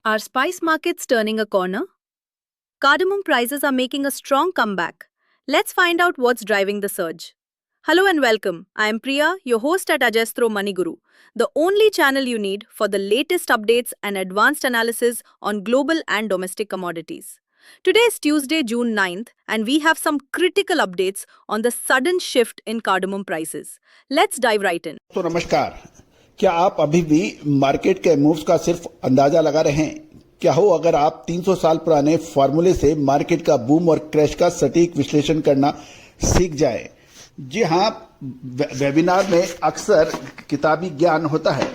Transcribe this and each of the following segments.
Are spice markets turning a corner? Cardamom prices are making a strong comeback. Let's find out what's driving the surge. Hello and welcome. I am Priya, your host at Ajastro Maniguru, the only channel you need for the latest updates and advanced analysis on global and domestic commodities. Today is Tuesday, June 9th, and we have some critical updates on the sudden shift in cardamom prices. Let's dive right in. तो नमस्कार। क्या आप अभी भी market के moves का सिर्फ अंदाजा लगा रहे हैं? क्या हो अगर आप 300 साल पुराने फॉर्मूले से मार्केट का बूम और क्रैश का सटीक विश्लेषण करना सीख जाएं? जी हाँ, वेबिनार में अक्सर किताबी ज्ञान होता है।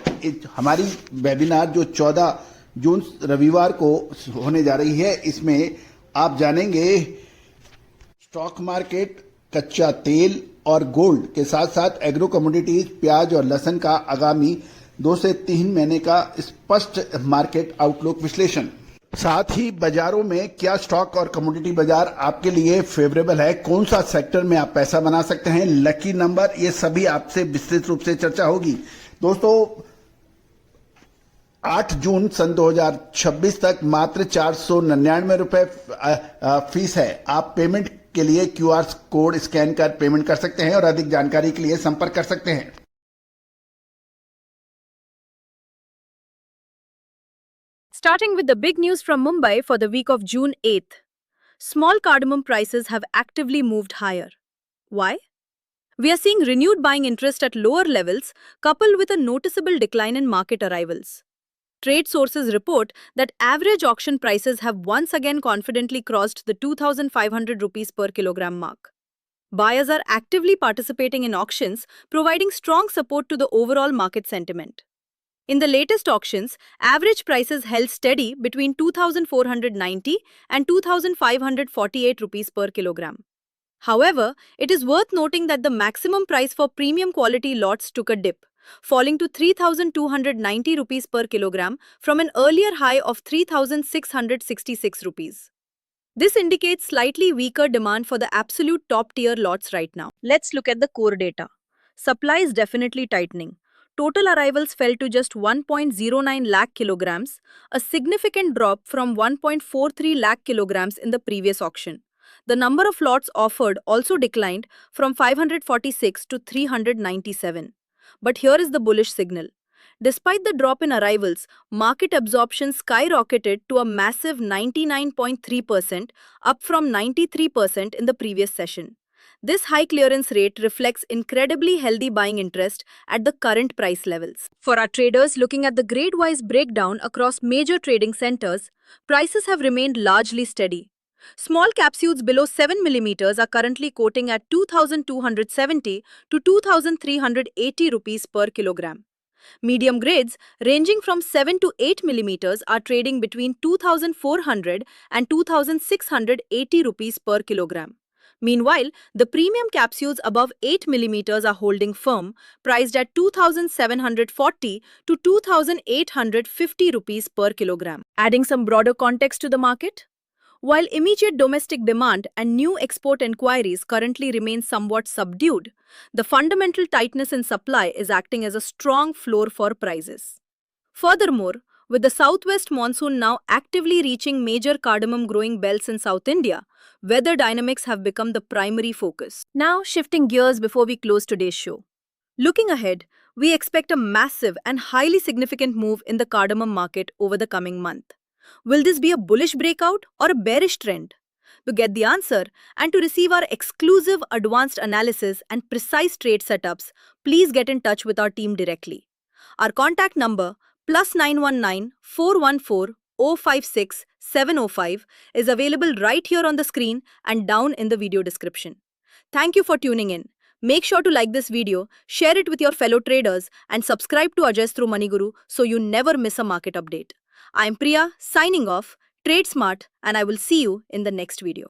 हमारी वेबिनार जो 14 जून रविवार को होने जा रही है, इसमें आप जानेंगे स्टॉक मार्केट, कच्चा तेल और गोल्ड के साथ साथ एग्रो कमोडिटीज, प्याज और लहसुन का आगामी 2 से 3 महीने का स्पष्ट मार्केट आउटलुक विश्लेषण। साथ ही बाजारों में क्या स्टॉक और कमोडिटी बाजार आपके लिए फेवरेबल है, कौन सा सेक्टर में आप पैसा बना सकते हैं, लकी नंबर, ये सभी आपसे विस्तृत रूप से चर्चा होगी। दोस्तों, 8 जून सन 2026 तक मात्र 499 रुपए फीस है। आप पेमेंट के लिए क्यूआर कोड स्कैन कर पेमेंट कर सकते हैं और अधिक जानकारी के लिए संपर्क कर सकते हैं। Starting with the big news from Mumbai for the week of June 8th. Small cardamom prices have actively moved higher. Why? We are seeing renewed buying interest at lower levels coupled with a noticeable decline in market arrivals. Trade sources report that average auction prices have once again confidently crossed the 2,500 rupees per kilogram mark. Buyers are actively participating in auctions, providing strong support to the overall market sentiment. In the latest auctions, average prices held steady between 2,490 and 2,548 rupees per kilogram. However, it is worth noting that the maximum price for premium quality lots took a dip, falling to 3,290 rupees per kilogram from an earlier high of 3,666 rupees. This indicates slightly weaker demand for the absolute top-tier lots right now. Let's look at the core data. Supply is definitely tightening. Total arrivals fell to just 1.09 lakh kilograms, a significant drop from 1.43 lakh kilograms in the previous auction. The number of lots offered also declined from 546 to 397. But here is the bullish signal. Despite the drop in arrivals, market absorption skyrocketed to a massive 99.3%, up from 93% in the previous session. This high clearance rate reflects incredibly healthy buying interest at the current price levels. For our traders looking at the grade-wise breakdown across major trading centers, prices have remained largely steady. Small capsules below 7 mm are currently quoting at 2,270 to 2,380 rupees per kilogram. Medium grades ranging from 7 to 8 mm are trading between 2,400 and 2,680 rupees per kilogram. Meanwhile, the premium capsules above 8 mm are holding firm, priced at 2,740 to 2,850 rupees per kilogram. Adding some broader context to the market, while immediate domestic demand and new export inquiries currently remain somewhat subdued, the fundamental tightness in supply is acting as a strong floor for prices. Furthermore, with the southwest monsoon now actively reaching major cardamom growing belts in South India, weather dynamics have become the primary focus. Now, shifting gears before we close today's show. Looking ahead, we expect a massive and highly significant move in the cardamom market over the coming month. Will this be a bullish breakout or a bearish trend? To get the answer and to receive our exclusive advanced analysis and precise trade setups, please get in touch with our team directly. Our contact number +919 414 056 705 is available right here on the screen and down in the video description. Thank you for tuning in. Make sure to like this video, share it with your fellow traders, and subscribe to Ajastro Maniguru so you never miss a market update. I'm Priya, signing off. Trade smart, and I will see you in the next video.